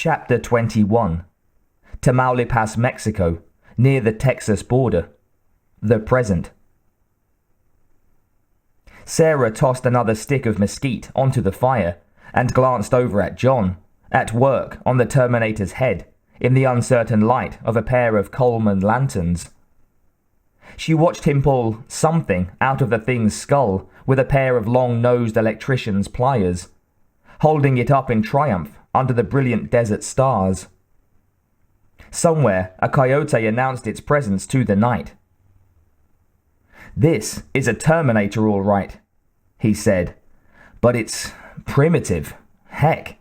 Chapter 21. Tamaulipas, Mexico, near the Texas border. The present. Sarah tossed another stick of mesquite onto the fire and glanced over at John, at work on the Terminator's head, in the uncertain light of a pair of Coleman lanterns. She watched him pull something out of the thing's skull with a pair of long-nosed electrician's pliers, holding it up in triumph under the brilliant desert stars. Somewhere, a coyote announced its presence to the night. "This is a Terminator, all right," he said, "but it's primitive. Heck."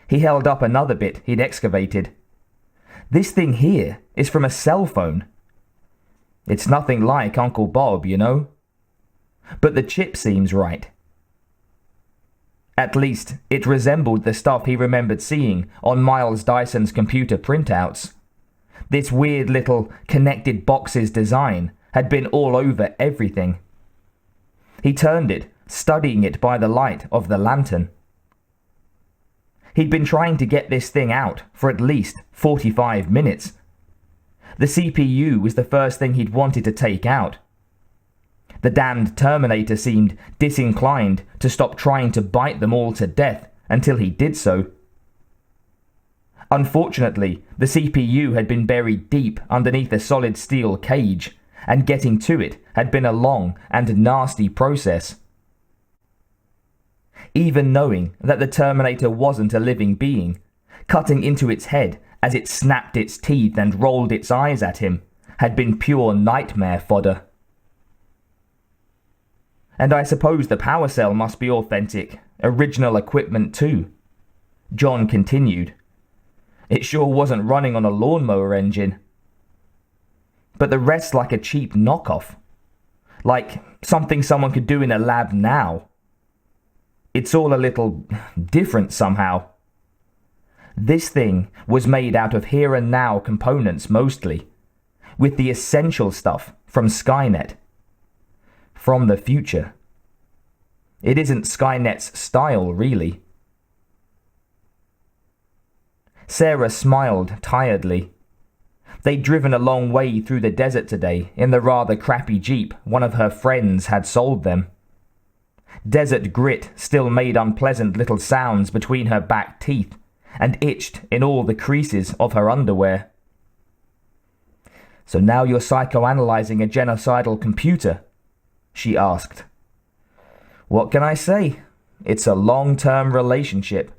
He held up another bit he'd excavated. "This thing here is from a cell phone. It's nothing like Uncle Bob, you know. But the chip seems right. At least, it resembled the stuff he remembered seeing on Miles Dyson's computer printouts. This weird little connected boxes design had been all over everything. He turned it, studying it by the light of the lantern. He'd been trying to get this thing out for at least 45 minutes. The CPU was the first thing he'd wanted to take out. The damned Terminator seemed disinclined to stop trying to bite them all to death until he did so. Unfortunately, the CPU had been buried deep underneath a solid steel cage, and getting to it had been a long and nasty process. Even knowing that the Terminator wasn't a living being, cutting into its head as it snapped its teeth and rolled its eyes at him had been pure nightmare fodder. "And I suppose the power cell must be authentic, original equipment too," John continued. "It sure wasn't running on a lawnmower engine. But the rest's like a cheap knockoff. Like something someone could do in a lab now. It's all a little different somehow. This thing was made out of here and now components mostly, with the essential stuff from Skynet. From the future. It isn't Skynet's style, really." Sarah smiled tiredly. They'd driven a long way through the desert today in the rather crappy Jeep one of her friends had sold them. Desert grit still made unpleasant little sounds between her back teeth and itched in all the creases of her underwear. "So now you're psychoanalyzing a genocidal computer?" she asked. "What can I say? It's a long-term relationship,"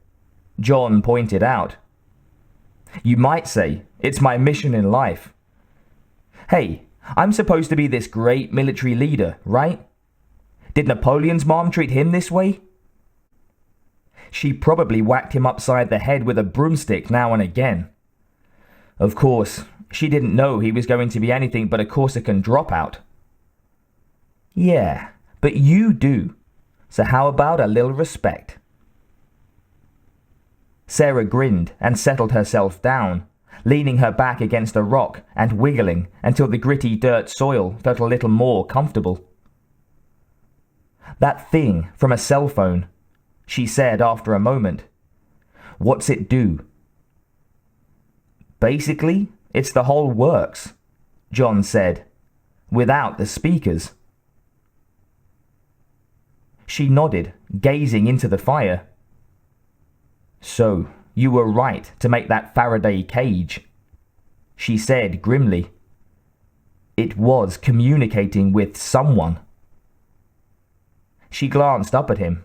John pointed out. "You might say it's my mission in life. Hey, I'm supposed to be this great military leader, right? Did Napoleon's mom treat him this way? She probably whacked him upside the head with a broomstick now and again. Of course, she didn't know he was going to be anything but a Corsican dropout. Yeah, but you do. So how about a little respect?" Sarah grinned and settled herself down, leaning her back against a rock and wiggling until the gritty dirt soil felt a little more comfortable. "That thing from a cell phone," she said after a moment. "What's it do?" "Basically, it's the whole works," John said, "without the speakers." She nodded, gazing into the fire. "So, you were right to make that Faraday cage," she said grimly. "It was communicating with someone." She glanced up at him.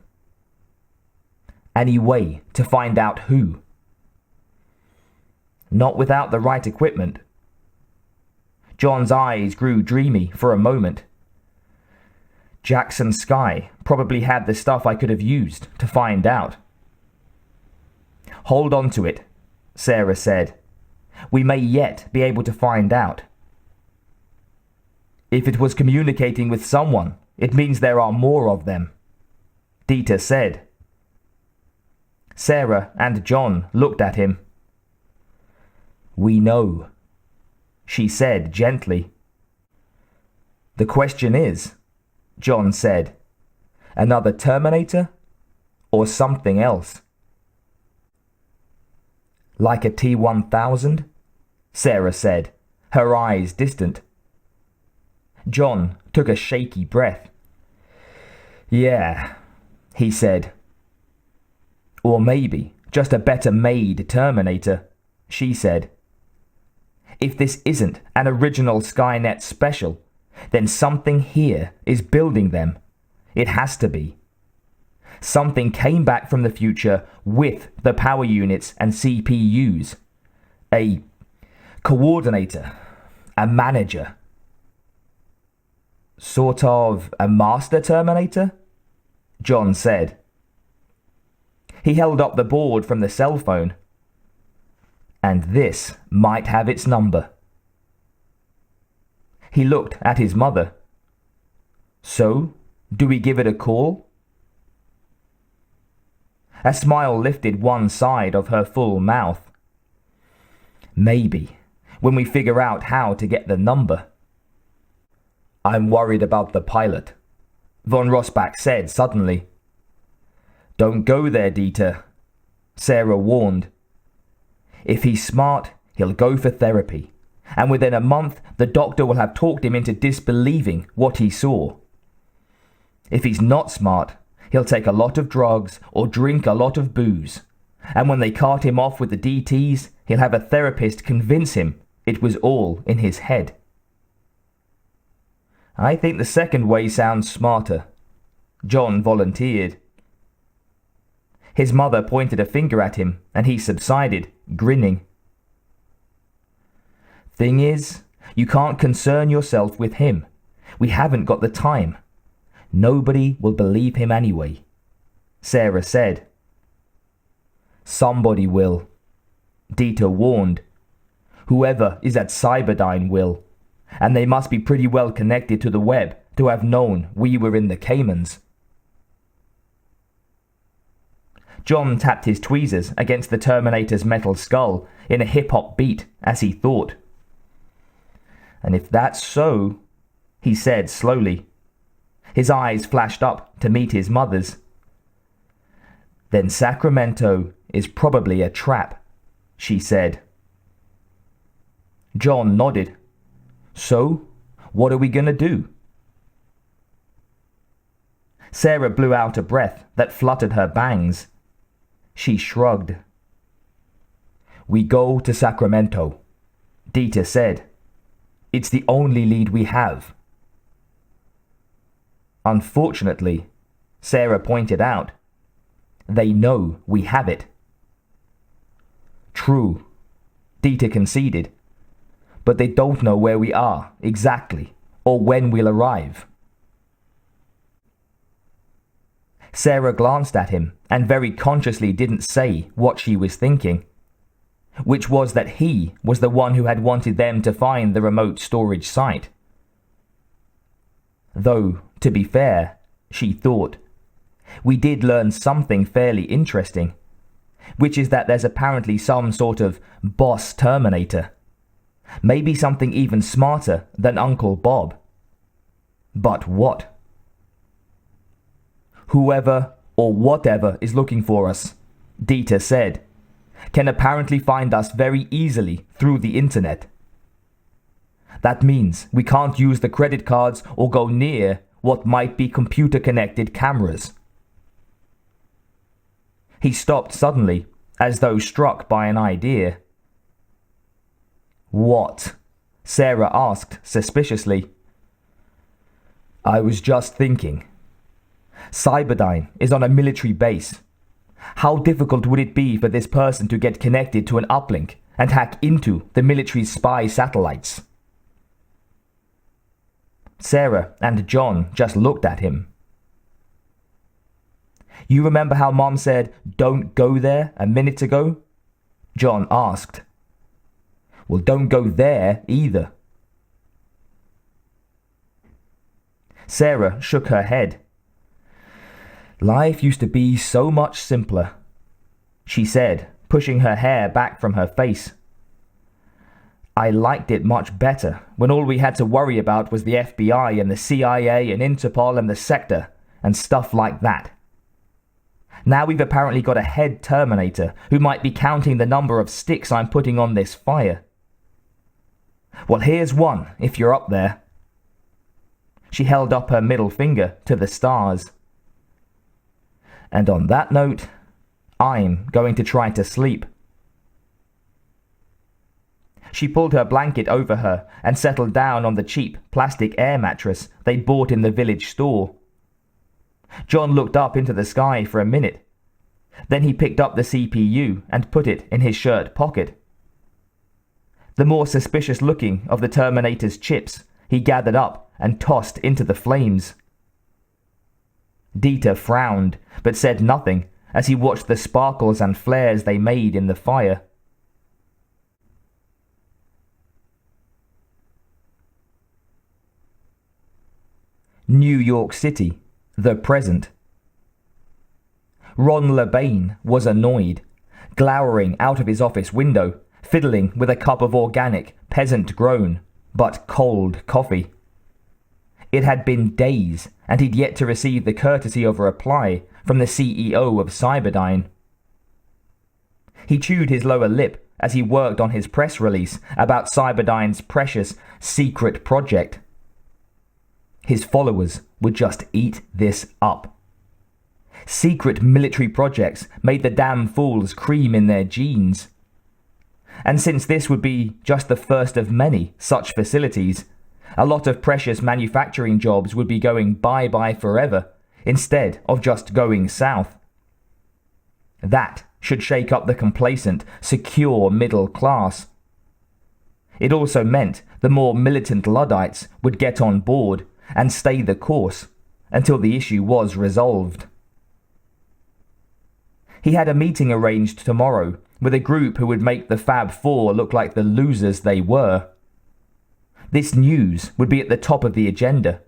"Any way to find out who?" "Not without the right equipment." John's eyes grew dreamy for a moment. "Jackson Sky probably had the stuff I could have used to find out." "Hold on to it," Sarah said. "We may yet be able to find out." "If it was communicating with someone, it means there are more of them," Dieter said. Sarah and John looked at him. "We know," she said gently. "The question is," John said, "another Terminator or something else?" Like a T-1000? Sarah said, her eyes distant. John took a shaky breath. Yeah, he said. Or maybe just a better made Terminator, she said. If this isn't an original Skynet special, then something here is building them. It has to be. Something came back from the future with the power units and CPUs. A coordinator, a manager. Sort of a master Terminator? John said. He held up the board from the cell phone. And this might have its number. He looked at his mother. So, do we give it a call? A smile lifted one side of her full mouth. Maybe, when we figure out how to get the number. I'm worried about the pilot, von Rossbach said suddenly. Don't go there, Dieter, Sarah warned. If he's smart, he'll go for therapy, and within a month the doctor will have talked him into disbelieving what he saw. If he's not smart, he'll take a lot of drugs or drink a lot of booze, and when they cart him off with the DTs, he'll have a therapist convince him it was all in his head. I think the second way sounds smarter, John volunteered. His mother pointed a finger at him, and he subsided, grinning. Thing is, you can't concern yourself with him. We haven't got the time. Nobody will believe him anyway, Sarah said. Somebody will, Dieter warned. Whoever is at Cyberdyne will, and they must be pretty well connected to the web to have known we were in the Caymans. John tapped his tweezers against the Terminator's metal skull in a hip-hop beat as he thought. And if that's so, he said slowly. His eyes flashed up to meet his mother's. Then Sacramento is probably a trap, she said. John nodded. So, what are we going to do? Sarah blew out a breath that fluttered her bangs. She shrugged. We go to Sacramento, Dieter said. It's the only lead we have. Unfortunately, Sarah pointed out, they know we have it. True, Dieter conceded, but they don't know where we are exactly or when we'll arrive. Sarah glanced at him and very consciously didn't say what she was thinking, which was that he was the one who had wanted them to find the remote storage site. Though, to be fair, she thought, we did learn something fairly interesting, which is that there's apparently some sort of boss Terminator. Maybe something even smarter than Uncle Bob. But what? Whoever or whatever is looking for us, Dieter said, can apparently find us very easily through the internet. That means we can't use the credit cards or go near what might be computer-connected cameras. He stopped suddenly, as though struck by an idea. What? Sarah asked suspiciously. I was just thinking. Cyberdyne is on a military base. How difficult would it be for this person to get connected to an uplink and hack into the military's spy satellites? Sarah and John just looked at him. You remember how Mom said, "Don't go there," a minute ago? John asked. Well, don't go there either. Sarah shook her head. Life used to be so much simpler, she said, pushing her hair back from her face. I liked it much better when all we had to worry about was the FBI and the CIA and Interpol and the Sector and stuff like that. Now we've apparently got a head Terminator who might be counting the number of sticks I'm putting on this fire. Well, here's one, if you're up there. She held up her middle finger to the stars. And on that note, I'm going to try to sleep. She pulled her blanket over her and settled down on the cheap plastic air mattress they'd bought in the village store. John looked up into the sky for a minute. Then he picked up the CPU and put it in his shirt pocket. The more suspicious looking of the Terminator's chips he gathered up and tossed into the flames. Dieter frowned, but said nothing as he watched the sparkles and flares they made in the fire. New York City, the present. Ron LeBain was annoyed, glowering out of his office window, fiddling with a cup of organic, peasant-grown, but cold coffee. It had been days, and he'd yet to receive the courtesy of a reply from the CEO of Cyberdyne. He chewed his lower lip as he worked on his press release about Cyberdyne's precious secret project. His followers would just eat this up. Secret military projects made the damn fools cream in their jeans. And since this would be just the first of many such facilities, a lot of precious manufacturing jobs would be going bye-bye forever, instead of just going south. That should shake up the complacent, secure middle class. It also meant the more militant Luddites would get on board and stay the course until the issue was resolved. He had a meeting arranged tomorrow with a group who would make the Fab Four look like the losers they were. This news would be at the top of the agenda.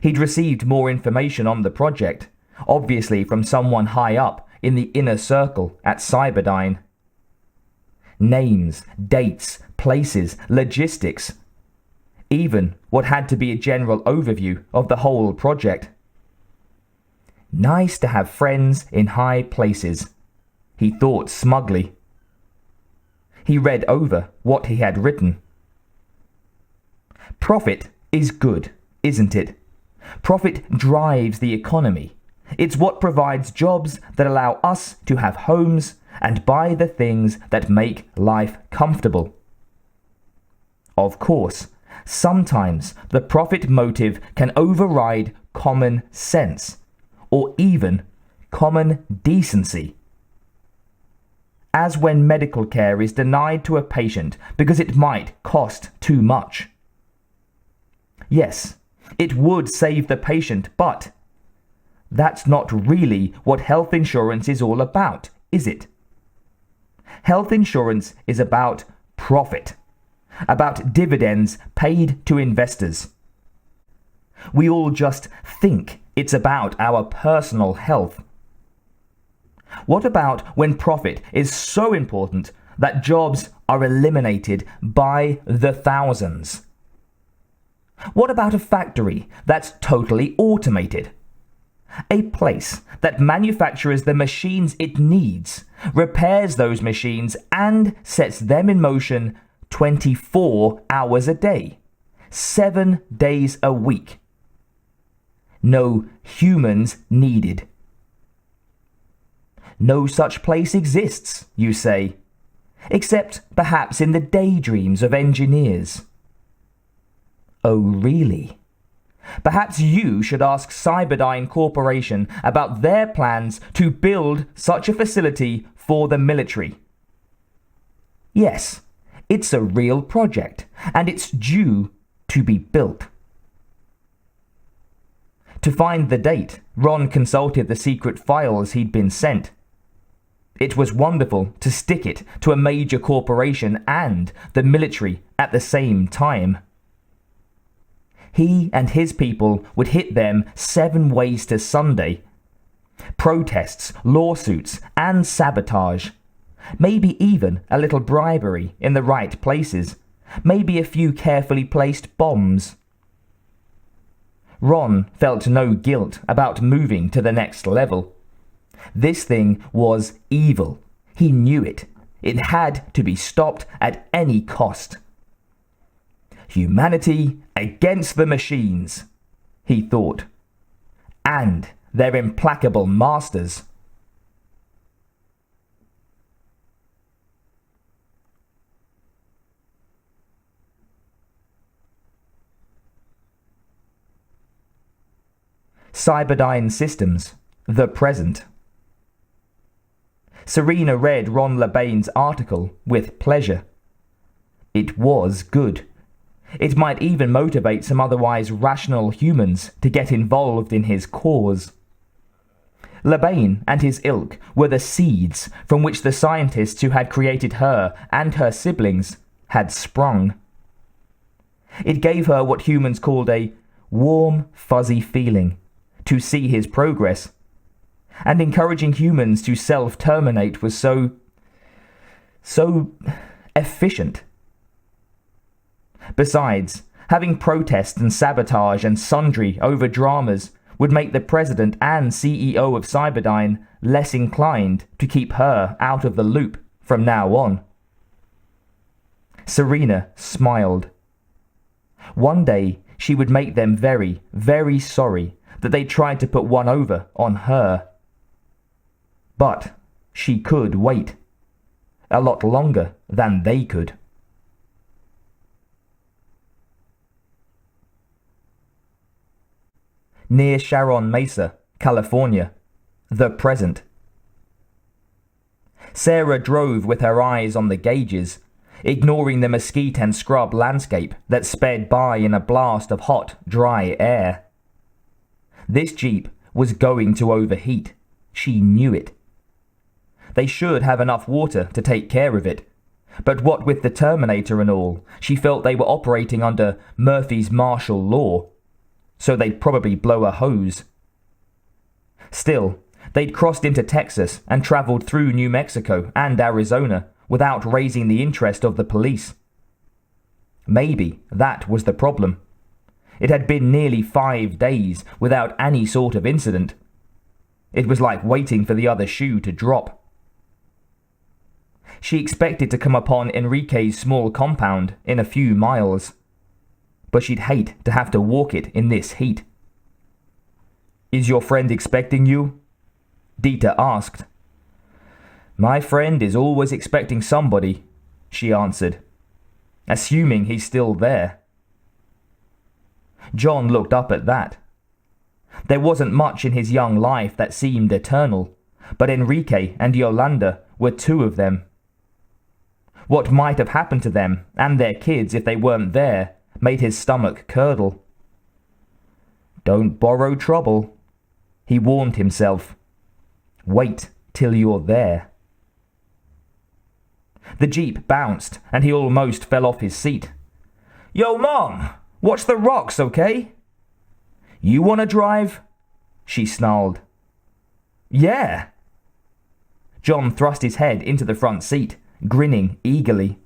He'd received more information on the project, obviously from someone high up in the inner circle at Cyberdyne. Names, dates, places, logistics. Even what had to be a general overview of the whole project. Nice to have friends in high places, he thought smugly. He read over what he had written. Profit is good, isn't it? Profit drives the economy. It's what provides jobs that allow us to have homes and buy the things that make life comfortable. Of course, sometimes the profit motive can override common sense, or even common decency. As when medical care is denied to a patient because it might cost too much. Yes, it would save the patient, but that's not really what health insurance is all about, is it? Health insurance is about profit, about dividends paid to investors. We all just think it's about our personal health. What about when profit is so important that jobs are eliminated by the thousands? What about a factory that's totally automated? A place that manufactures the machines it needs, repairs those machines, and sets them in motion 24 hours a day, 7 days a week. No humans needed. No such place exists, you say, except perhaps in the daydreams of engineers. Oh, really? Perhaps you should ask Cyberdyne Corporation about their plans to build such a facility for the military. Yes, it's a real project, and it's due to be built. To find the date, Ron consulted the secret files he'd been sent. It was wonderful to stick it to a major corporation and the military at the same time. He and his people would hit them 7 ways to Sunday. Protests, lawsuits, and sabotage. Maybe even a little bribery in the right places. Maybe a few carefully placed bombs. Ron felt no guilt about moving to the next level. This thing was evil. He knew it. It had to be stopped at any cost. Humanity against the machines, he thought, and their implacable masters. Cyberdyne Systems, the present. Serena read Ron LeBain's article with pleasure. It was good. It might even motivate some otherwise rational humans to get involved in his cause. LeBain and his ilk were the seeds from which the scientists who had created her and her siblings had sprung. It gave her what humans called a warm, fuzzy feeling to see his progress, and encouraging humans to self-terminate was so efficient. Besides, having protests and sabotage and sundry over dramas would make the president and CEO of Cyberdyne less inclined to keep her out of the loop from now on. Serena smiled. One day she would make them very, very sorry that they tried to put one over on her. But she could wait. A lot longer than they could. Near Sharon Mesa, California, the present. Sarah drove with her eyes on the gauges, ignoring the mesquite and scrub landscape that sped by in a blast of hot, dry air. This Jeep was going to overheat. She knew it. They should have enough water to take care of it, but what with the Terminator and all, she felt they were operating under Murphy's martial law, so they'd probably blow a hose. Still, they'd crossed into Texas and traveled through New Mexico and Arizona without raising the interest of the police. Maybe that was the problem. It had been nearly 5 days without any sort of incident. It was like waiting for the other shoe to drop. She expected to come upon Enrique's small compound in a few miles, but she'd hate to have to walk it in this heat. "Is your friend expecting you?" Dieter asked. "My friend is always expecting somebody," she answered, assuming he's still there. John looked up at that. There wasn't much in his young life that seemed eternal, but Enrique and Yolanda were two of them. What might have happened to them and their kids if they weren't there made his stomach curdle. "Don't borrow trouble," he warned himself. "Wait till you're there." The Jeep bounced and he almost fell off his seat. "Yo, Mom! Watch the rocks, okay?" "You want to drive?" she snarled. "Yeah." John thrust his head into the front seat, grinning eagerly.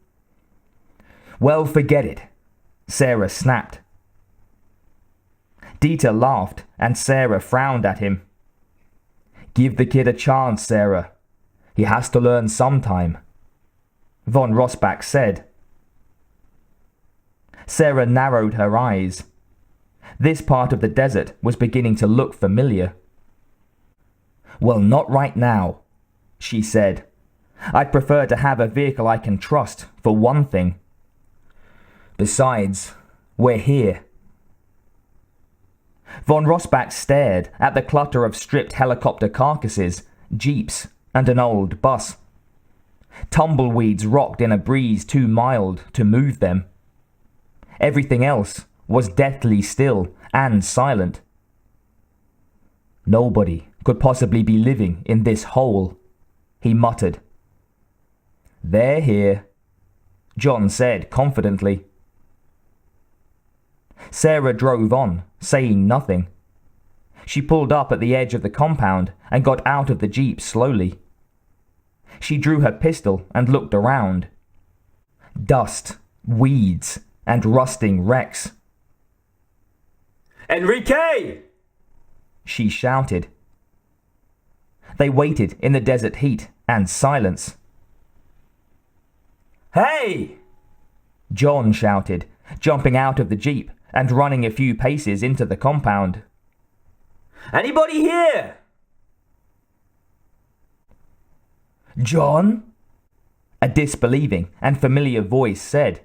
"Well, forget it," Sarah snapped. Dieter laughed and Sarah frowned at him. "Give the kid a chance, Sarah. He has to learn sometime," von Rossbach said. Sarah narrowed her eyes. This part of the desert was beginning to look familiar. "Well, not right now," she said. "I'd prefer to have a vehicle I can trust, for one thing. Besides, we're here." Von Rossbach stared at the clutter of stripped helicopter carcasses, jeeps, and an old bus. Tumbleweeds rocked in a breeze too mild to move them. Everything else was deathly still and silent. "Nobody could possibly be living in this hole," he muttered. "They're here," John said confidently. Sarah drove on, saying nothing. She pulled up at the edge of the compound and got out of the Jeep slowly. She drew her pistol and looked around. Dust, weeds, and rusting wrecks. "Enrique!" she shouted. They waited in the desert heat and silence. "Hey!" John shouted, jumping out of the jeep and running a few paces into the compound. "Anybody here?" "John?" A disbelieving and familiar voice said.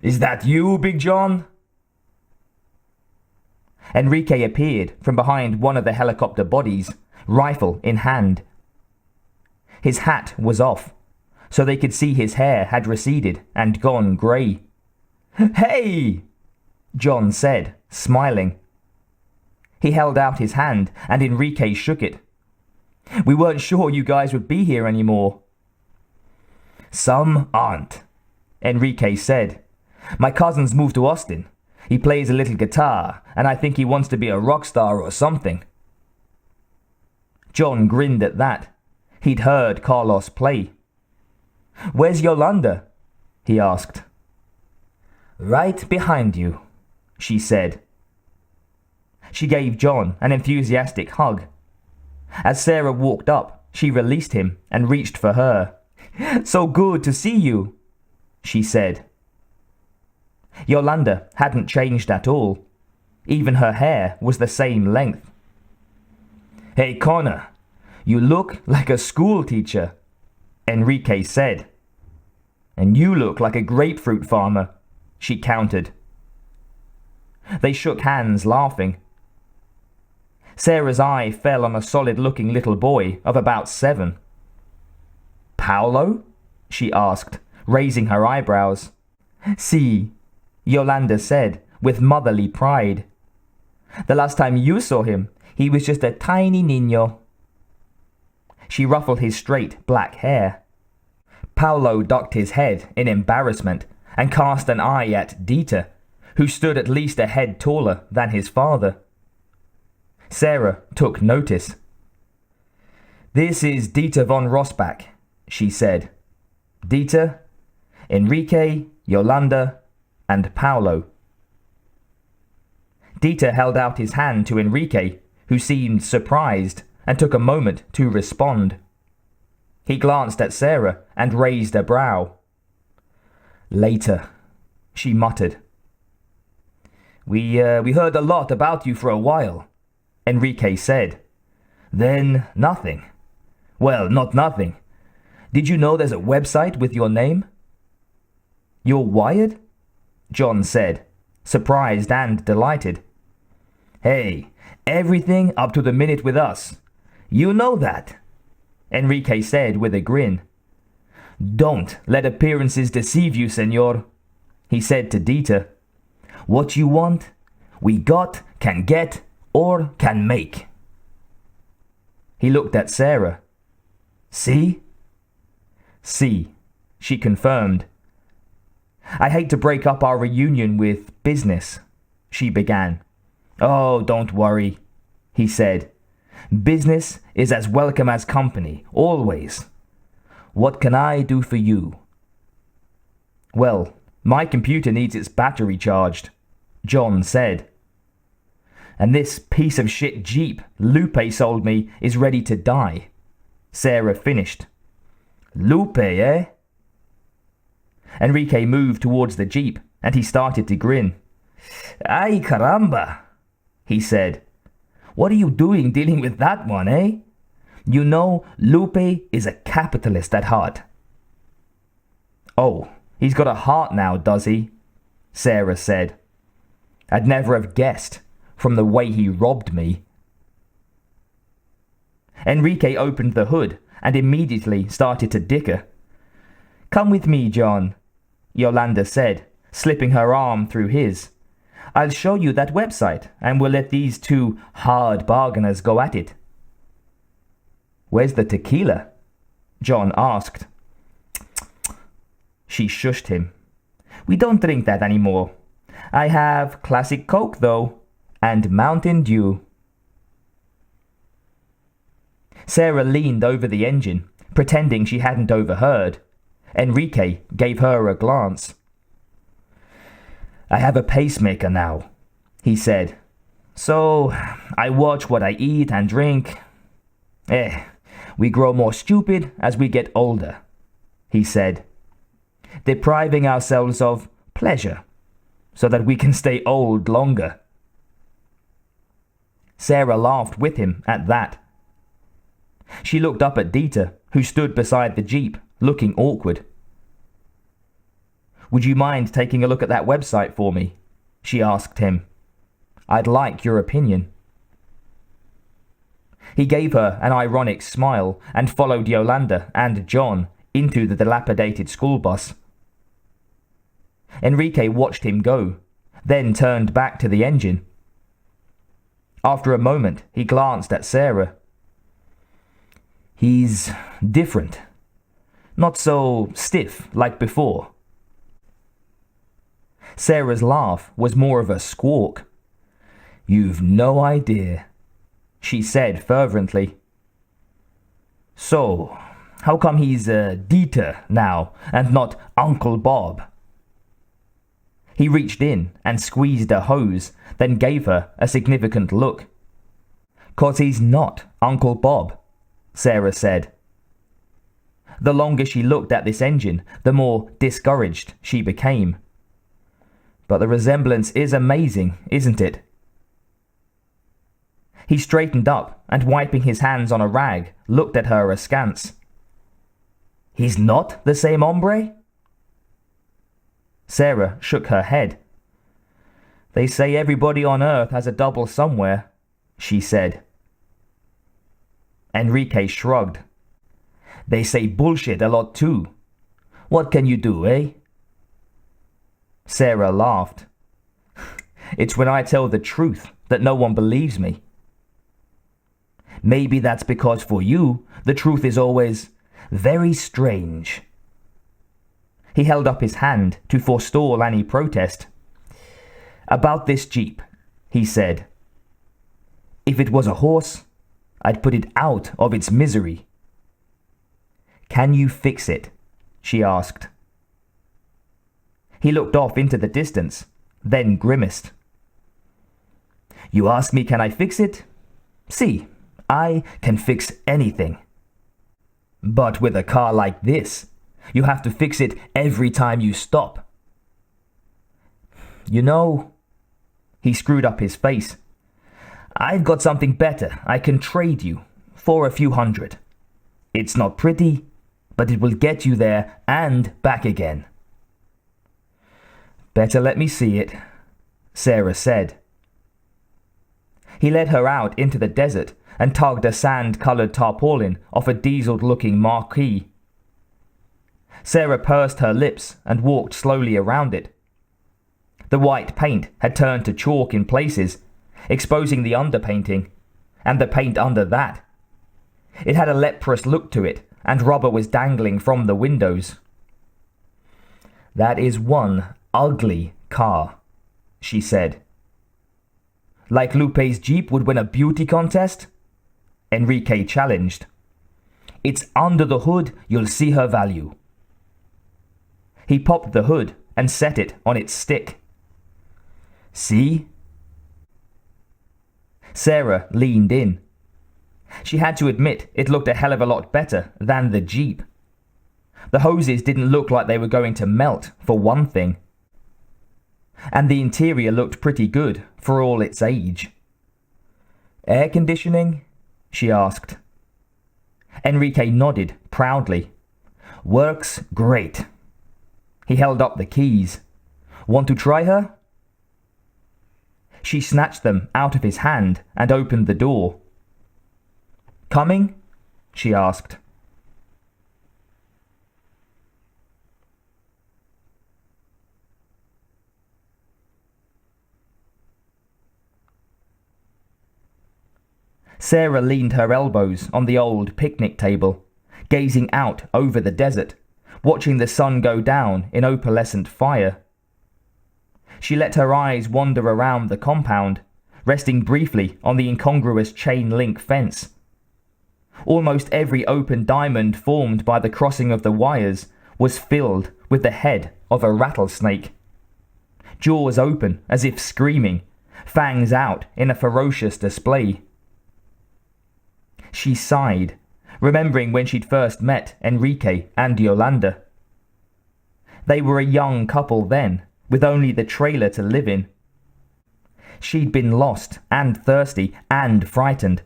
"Is that you, Big John?" Enrique appeared from behind one of the helicopter bodies, rifle in hand. His hat was off, so they could see his hair had receded and gone grey. "Hey!" John said, smiling. He held out his hand and Enrique shook it. "We weren't sure you guys would be here anymore." "Some aren't," Enrique said. "My cousin's moved to Austin. He plays a little guitar, and I think he wants to be a rock star or something." John grinned at that. He'd heard Carlos play. "Where's Yolanda?" he asked. "Right behind you," she said. She gave John an enthusiastic hug. As Sarah walked up, she released him and reached for her. "So good to see you," she said. Yolanda hadn't changed at all. Even her hair was the same length. "Hey, Connor, you look like a school teacher," Enrique said. "And you look like a grapefruit farmer," she countered. They shook hands, laughing. Sarah's eye fell on a solid-looking little boy of about 7. "Paolo?" she asked, raising her eyebrows. "Si," Yolanda said, with motherly pride. "The last time you saw him, he was just a tiny niño." She ruffled his straight black hair. Paolo ducked his head in embarrassment and cast an eye at Dieter, who stood at least a head taller than his father. Sarah took notice. "This is Dieter von Rossbach," she said. "Dieter, Enrique, Yolanda, and Paolo." Dieter held out his hand to Enrique, who seemed surprised and took a moment to respond. He glanced at Sarah and raised a brow. "Later," she muttered. We heard a lot about you for a while," Enrique said. "Then nothing. Well, not nothing. Did you know there's a website with your name?" "You're wired?" John said, surprised and delighted. "Hey, everything up to the minute with us. You know that," Enrique said with a grin. "Don't let appearances deceive you, senor," he said to Dieter. "What you want, we got, can get, or can make." He looked at Sarah. "See?" "See," she confirmed. "I hate to break up our reunion with business," she began. "Oh, don't worry," he said. "Business is as welcome as company, always. What can I do for you?" "Well, my computer needs its battery charged," John said. "And this piece of shit Jeep Lupe sold me is ready to die," Sarah finished. "Lupe, eh?" Enrique moved towards the Jeep and he started to grin. "Ay caramba," he said. "What are you doing dealing with that one, eh? You know, Lupe is a capitalist at heart." "Oh, he's got a heart now, does he?" Sarah said. "I'd never have guessed from the way he robbed me." Enrique opened the hood and immediately started to dicker. "Come with me, John," Yolanda said, slipping her arm through his. "I'll show you that website and we'll let these two hard bargainers go at it." "Where's the tequila?" John asked. She shushed him. "We don't drink that anymore. I have classic Coke, though, and Mountain Dew." Sarah leaned over the engine, pretending she hadn't overheard. Enrique gave her a glance. "I have a pacemaker now," he said. "So I watch what I eat and drink. Eh, we grow more stupid as we get older, he said, depriving ourselves of pleasure so that we can stay old longer. Sarah laughed with him at that. She looked up at Dieter, who stood beside the Jeep, looking awkward. "Would you mind taking a look at that website for me?" she asked him. "I'd like your opinion." He gave her an ironic smile and followed Yolanda and John into the dilapidated school bus. Enrique watched him go, then turned back to the engine. After a moment, he glanced at Sarah. "He's different. Not so stiff like before." Sarah's laugh was more of a squawk. "You've no idea," she said fervently. "So, how come he's Dieter now and not Uncle Bob?" He reached in and squeezed a hose, then gave her a significant look. "'Cause he's not Uncle Bob," Sarah said. The longer she looked at this engine, the more discouraged she became. But the resemblance is amazing, isn't it? He straightened up and, wiping his hands on a rag, looked at her askance. "He's not the same hombre?" Sarah shook her head. "They say everybody on Earth has a double somewhere," she said. Enrique shrugged. "They say bullshit a lot too. What can you do, eh?" Sarah laughed. "It's when I tell the truth that no one believes me." "Maybe that's because for you, the truth is always very strange." He held up his hand to forestall any protest. "About this Jeep," he said. "If it was a horse, I'd put it out of its misery." "Can you fix it?" she asked. He looked off into the distance, then grimaced. "You ask me can I fix it? See, I can fix anything. But with a car like this, you have to fix it every time you stop. You know," he screwed up his face, "I've got something better I can trade you for a few hundred. It's not pretty, but it will get you there and back again." "Better let me see it," Sarah said. He led her out into the desert and tugged a sand-colored tarpaulin off a diesel-looking marquee. Sarah pursed her lips and walked slowly around it. The white paint had turned to chalk in places, exposing the underpainting, and the paint under that. It had a leprous look to it, and rubber was dangling from the windows. "That is one ugly car," she said. "Like Lupe's Jeep would win a beauty contest?" Enrique challenged. "It's under the hood you'll see her value." He popped the hood and set it on its stick. "See?" Sarah leaned in. She had to admit it looked a hell of a lot better than the Jeep. The hoses didn't look like they were going to melt, for one thing. And the interior looked pretty good for all its age. "Air conditioning?" she asked. Enrique nodded proudly. "Works great." He held up the keys. "Want to try her?" She snatched them out of his hand and opened the door. "Coming?" she asked. Sarah leaned her elbows on the old picnic table, gazing out over the desert, watching the sun go down in opalescent fire. She let her eyes wander around the compound, resting briefly on the incongruous chain-link fence. Almost every open diamond formed by the crossing of the wires was filled with the head of a rattlesnake. Jaws open as if screaming, fangs out in a ferocious display. She sighed, remembering when she'd first met Enrique and Yolanda. They were a young couple then, with only the trailer to live in. She'd been lost and thirsty and frightened,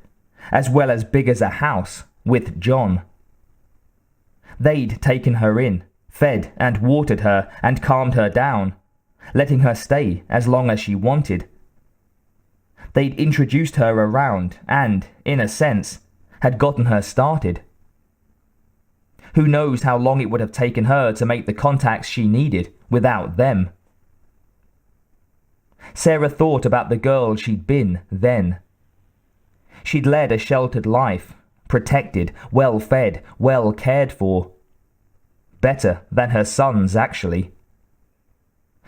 as well as big as a house, with John. They'd taken her in, fed and watered her and calmed her down, letting her stay as long as she wanted. They'd introduced her around and, in a sense, had gotten her started. Who knows how long it would have taken her to make the contacts she needed without them. Sarah thought about the girl she'd been then. She'd led a sheltered life, protected, well-fed, well cared for. Better than her sons, actually.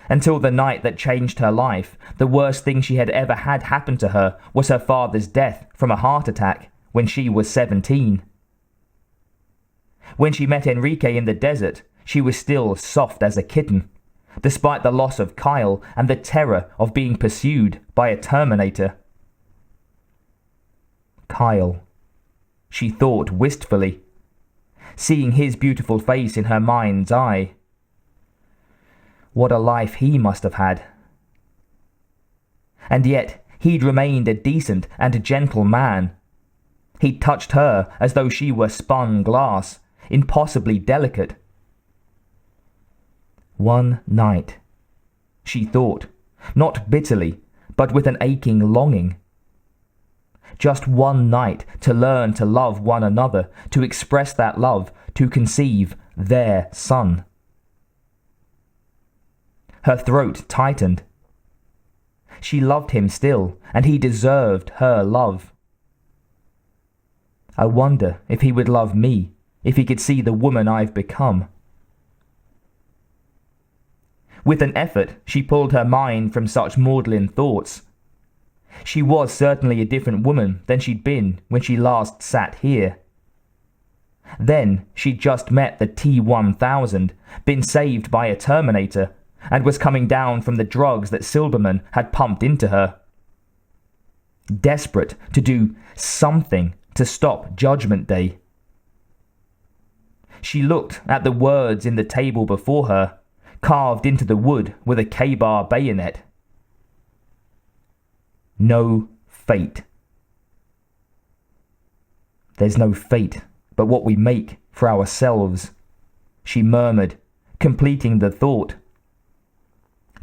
Until the night that changed her life, the worst thing she had ever had happen to her was her father's death from a heart attack when she was 17. When she met Enrique in the desert, she was still soft as a kitten, despite the loss of Kyle and the terror of being pursued by a Terminator. Kyle, she thought wistfully, seeing his beautiful face in her mind's eye. What a life he must have had. And yet, he'd remained a decent and gentle man. He'd touched her as though she were spun glass, impossibly delicate. One night, she thought, not bitterly, but with an aching longing. Just one night to learn to love one another, to express that love, to conceive their son. Her throat tightened. She loved him still, and he deserved her love. I wonder if he would love me, if he could see the woman I've become. With an effort, she pulled her mind from such maudlin thoughts. She was certainly a different woman than she'd been when she last sat here. Then she'd just met the T-1000, been saved by a Terminator, and was coming down from the drugs that Silberman had pumped into her. Desperate to do something to stop Judgment Day. She looked at the words in the table before her, carved into the wood with a K-bar bayonet. No fate. There's no fate but what we make for ourselves, she murmured, completing the thought.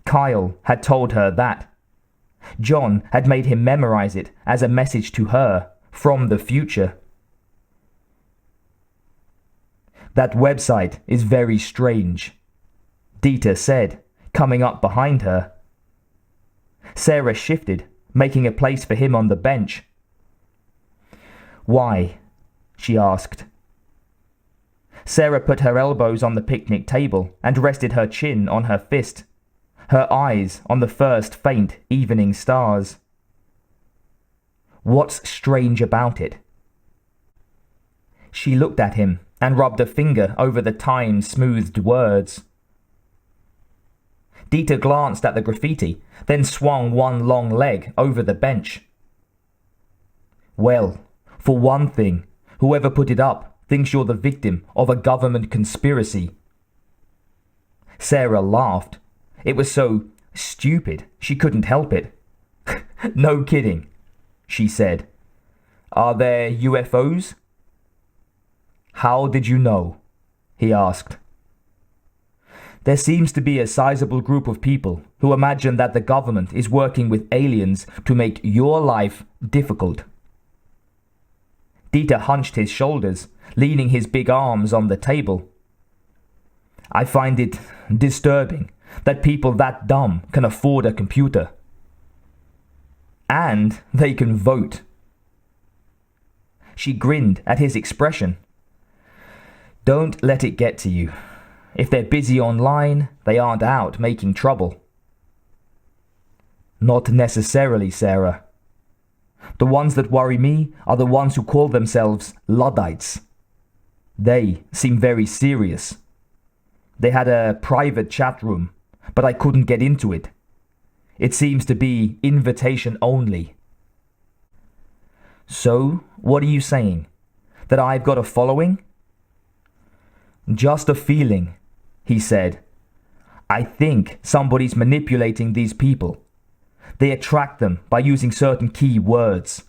Kyle had told her that. John had made him memorize it as a message to her from the future. That website is very strange, Dieter said, coming up behind her. Sarah shifted, making a place for him on the bench. Why? She asked. Sarah put her elbows on the picnic table and rested her chin on her fist, her eyes on the first faint evening stars. What's strange about it? She looked at him and rubbed a finger over the time-smoothed words. Dieter glanced at the graffiti, then swung one long leg over the bench. Well, for one thing, whoever put it up thinks you're the victim of a government conspiracy. Sarah laughed. It was so stupid, she couldn't help it. No kidding, she said. Are there UFOs? How did you know? He asked. There seems to be a sizable group of people who imagine that the government is working with aliens to make your life difficult. Dieter hunched his shoulders, leaning his big arms on the table. I find it disturbing that people that dumb can afford a computer. And they can vote. She grinned at his expression. Don't let it get to you. If they're busy online, they aren't out making trouble. Not necessarily, Sarah. The ones that worry me are the ones who call themselves Luddites. They seem very serious. They had a private chat room, but I couldn't get into it. It seems to be invitation only. So, what are you saying? That I've got a following? Just a feeling, he said. I think somebody's manipulating these people. They attract them by using certain key words.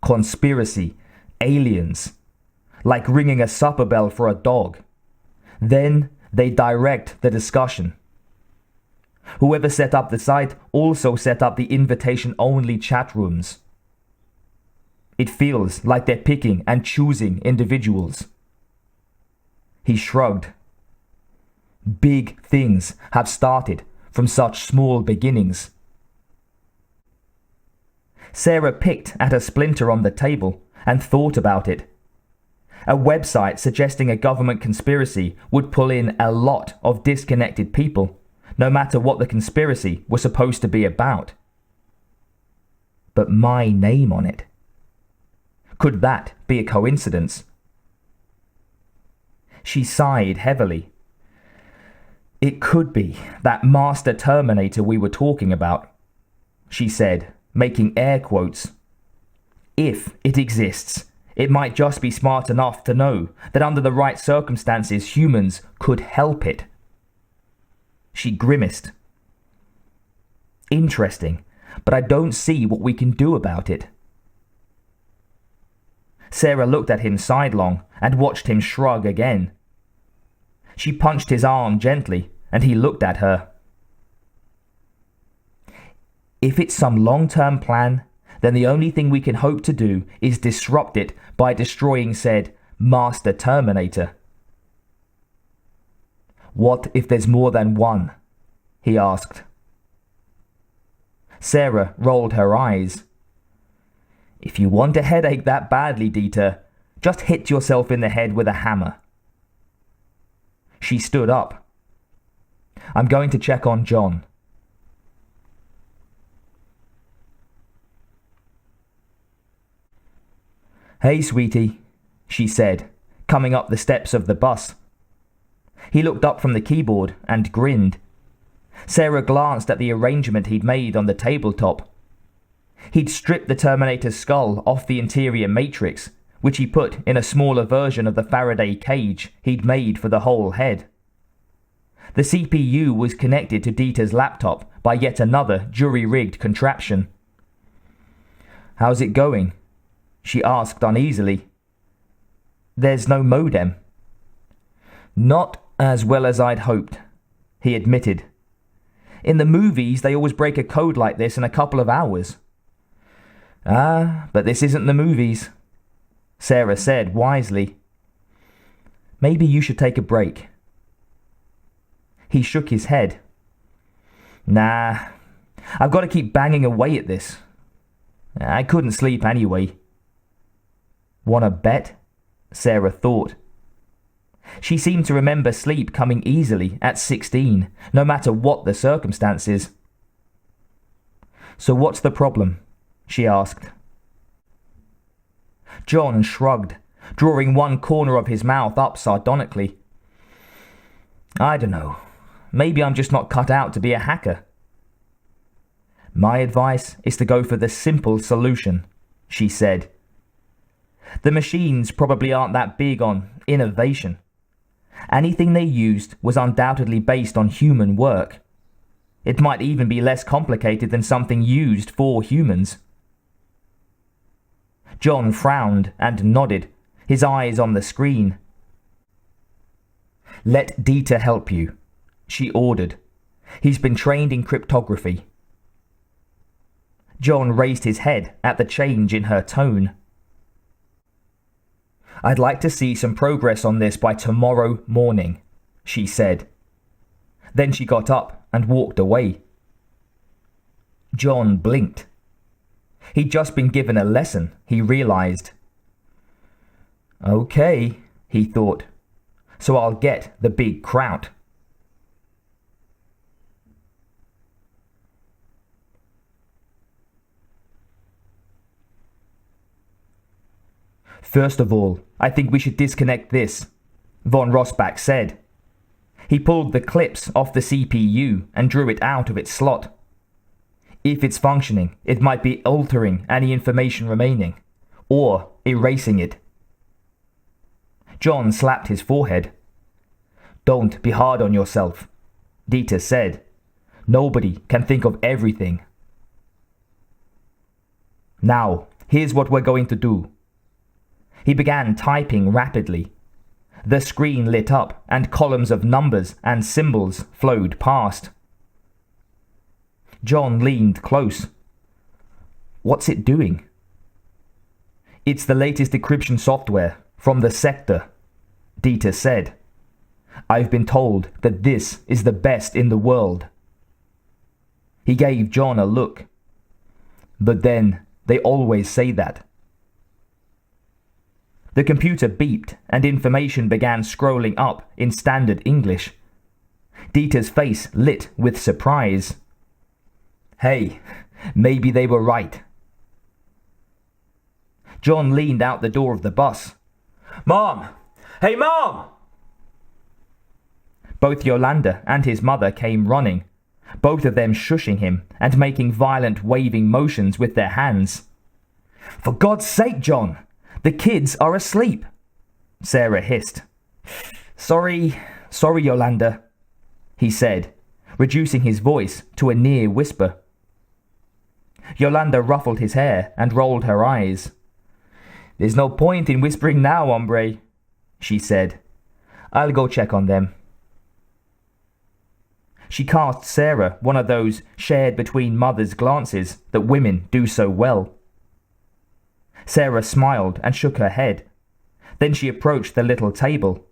Conspiracy, aliens, like ringing a supper bell for a dog. Then they direct the discussion. Whoever set up the site also set up the invitation-only chat rooms. It feels like they're picking and choosing individuals. He shrugged. Big things have started from such small beginnings. Sarah picked at a splinter on the table and thought about it. A website suggesting a government conspiracy would pull in a lot of disconnected people, no matter what the conspiracy was supposed to be about. But my name on it. Could that be a coincidence? She sighed heavily. It could be that master Terminator we were talking about, she said, making air quotes. If it exists, it might just be smart enough to know that under the right circumstances humans could help it. She grimaced. Interesting, but I don't see what we can do about it. Sarah looked at him sidelong and watched him shrug again. She punched his arm gently, and he looked at her. If it's some long-term plan, then the only thing we can hope to do is disrupt it by destroying said Master Terminator. What if there's more than one? He asked. Sarah rolled her eyes. If you want a headache that badly, Dieter, just hit yourself in the head with a hammer. She stood up. I'm going to check on John. Hey, sweetie, she said, coming up the steps of the bus. He looked up from the keyboard and grinned. Sarah glanced at the arrangement he'd made on the tabletop. He'd stripped the Terminator's skull off the interior matrix, which he put in a smaller version of the Faraday cage he'd made for the whole head. The CPU was connected to Dieter's laptop by yet another jury-rigged contraption. How's it going? She asked uneasily. There's no modem. Not as well as I'd hoped, he admitted. In the movies, they always break a code like this in a couple of hours. But this isn't the movies, Sarah said wisely. Maybe you should take a break. He shook his head. Nah, I've got to keep banging away at this. I couldn't sleep anyway. Want to bet? Sarah thought. She seemed to remember sleep coming easily at 16, no matter what the circumstances. So what's the problem? She asked. John shrugged, drawing one corner of his mouth up sardonically. I don't know. Maybe I'm just not cut out to be a hacker. My advice is to go for the simple solution, she said. The machines probably aren't that big on innovation. Anything they used was undoubtedly based on human work. It might even be less complicated than something used for humans. John frowned and nodded, his eyes on the screen. Let Dieter help you, she ordered. He's been trained in cryptography. John raised his head at the change in her tone. I'd like to see some progress on this by tomorrow morning, she said. Then she got up and walked away. John blinked. He'd just been given a lesson, he realized. Okay, he thought, so I'll get the big kraut. First of all, I think we should disconnect this, von Rossbach said. He pulled the clips off the CPU and drew it out of its slot. If it's functioning, it might be altering any information remaining, or erasing it. John slapped his forehead. "Don't be hard on yourself," Dieter said. "Nobody can think of everything." "Now, here's what we're going to do." He began typing rapidly. The screen lit up and columns of numbers and symbols flowed past. John leaned close. "What's it doing?" "It's the latest decryption software from the sector," Dieter said. "I've been told that this is the best in the world." He gave John a look. "But then, they always say that." The computer beeped and information began scrolling up in standard English. Dieter's face lit with surprise. "Hey, maybe they were right." John leaned out the door of the bus. "Mom! Hey, Mom!" Both Yolanda and his mother came running, both of them shushing him and making violent waving motions with their hands. "For God's sake, John! The kids are asleep!" Sarah hissed. Sorry, Yolanda," he said, reducing his voice to a near whisper. Yolanda ruffled his hair and rolled her eyes. "There's no point in whispering now, hombre," she said. "I'll go check on them." She cast Sarah one of those shared between mothers glances that women do so well. Sarah smiled and shook her head. Then she approached the little table.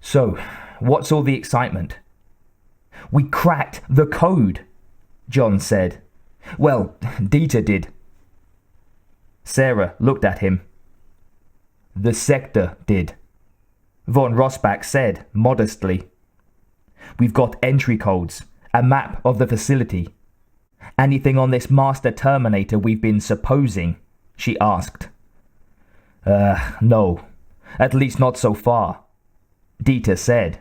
"So, what's all the excitement?" "We cracked the code," John said. "Well, Dieter did." Sarah looked at him. "The sector did," von Rossbach said modestly. "We've got entry codes, a map of the facility. Anything on this master Terminator we've been supposing?" she asked. No. At least not so far," Dieter said.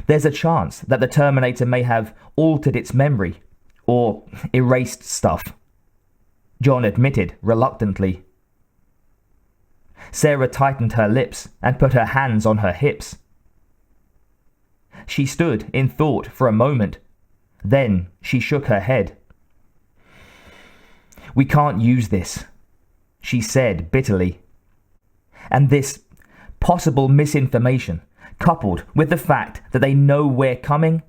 "There's a chance that the Terminator may have altered its memory, or erased stuff," John admitted reluctantly. Sarah tightened her lips and put her hands on her hips. She stood in thought for a moment. Then she shook her head. "We can't use this," she said bitterly. "And this possible misinformation, coupled with the fact that they know we're coming,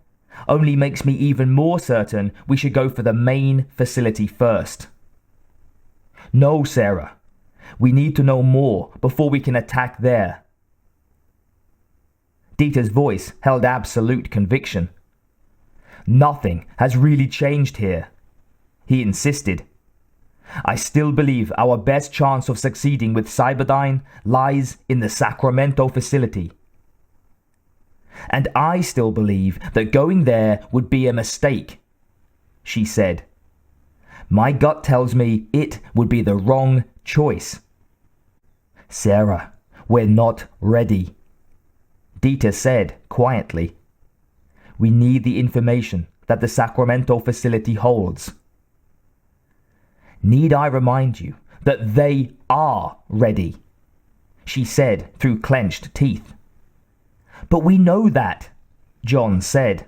only makes me even more certain we should go for the main facility first." "No, Sarah. We need to know more before we can attack there." Dieter's voice held absolute conviction. "Nothing has really changed here," he insisted. "I still believe our best chance of succeeding with Cyberdyne lies in the Sacramento facility. And I still believe that going there would be a mistake," she said. "My gut tells me it would be the wrong choice." "Sarah, we're not ready," Dieter said quietly. "We need the information that the Sacramento facility holds." "Need I remind you that they are ready?" she said through clenched teeth. "But we know that," John said.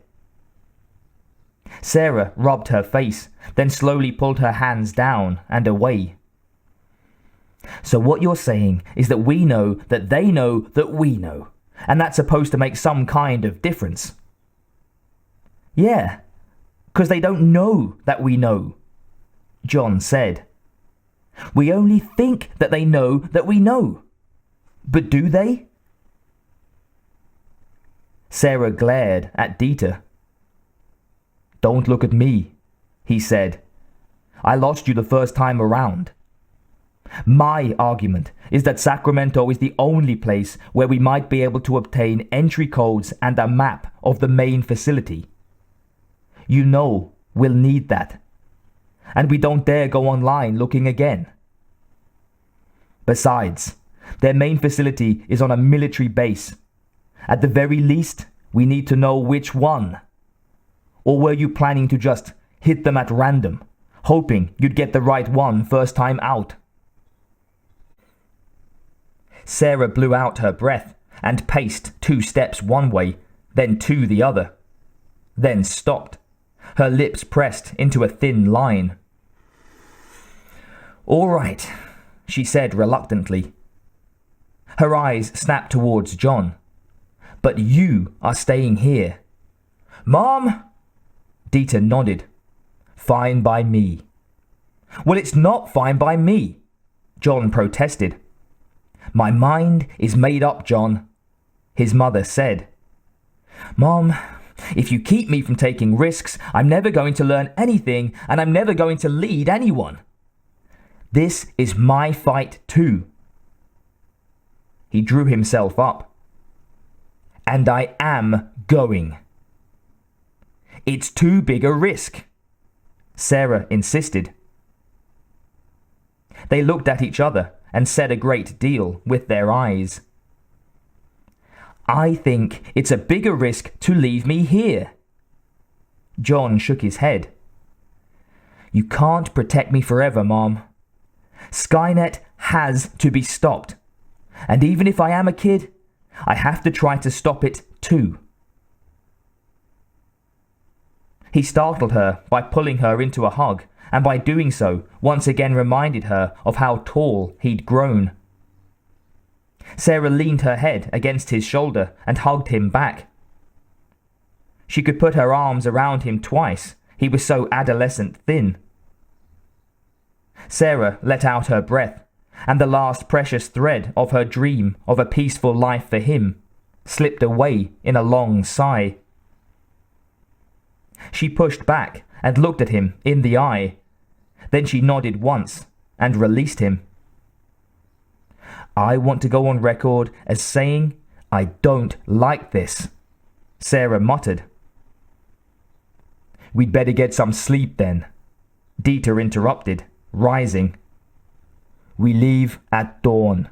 Sarah rubbed her face, then slowly pulled her hands down and away. "So what you're saying is that we know that they know that we know, and that's supposed to make some kind of difference?" "Yeah, 'cause they don't know that we know," John said. "We only think that they know that we know. But do they?" Sarah glared at Dieter. "Don't look at me," he said. "I lost you the first time around. My argument is that Sacramento is the only place where we might be able to obtain entry codes and a map of the main facility. You know we'll need that. And we don't dare go online looking again. Besides, their main facility is on a military base. At the very least, we need to know which one. Or were you planning to just hit them at random, hoping you'd get the right one first time out?" Sarah blew out her breath and paced 2 steps one way, then 2 the other, then stopped, her lips pressed into a thin line. "All right," she said reluctantly. Her eyes snapped towards John. "But you are staying here." "Mom?" Dieter nodded. "Fine by me." "Well, it's not fine by me," John protested. "My mind is made up, John," his mother said. "Mom, if you keep me from taking risks, I'm never going to learn anything, and I'm never going to lead anyone. This is my fight too." He drew himself up. "And I am going." "It's too big a risk," Sarah insisted. They looked at each other and said a great deal with their eyes. "I think it's a bigger risk to leave me here." John shook his head. "You can't protect me forever, Mom. Skynet has to be stopped. And even if I am a kid, I have to try to stop it too." He startled her by pulling her into a hug, and by doing so, once again reminded her of how tall he'd grown. Sarah leaned her head against his shoulder and hugged him back. She could put her arms around him twice. He was so adolescent thin. Sarah let out her breath, and the last precious thread of her dream of a peaceful life for him slipped away in a long sigh. She pushed back and looked at him in the eye. Then she nodded once and released him. "I want to go on record as saying I don't like this," Sarah muttered. "We'd better get some sleep then," Dieter interrupted, rising. "We leave at dawn."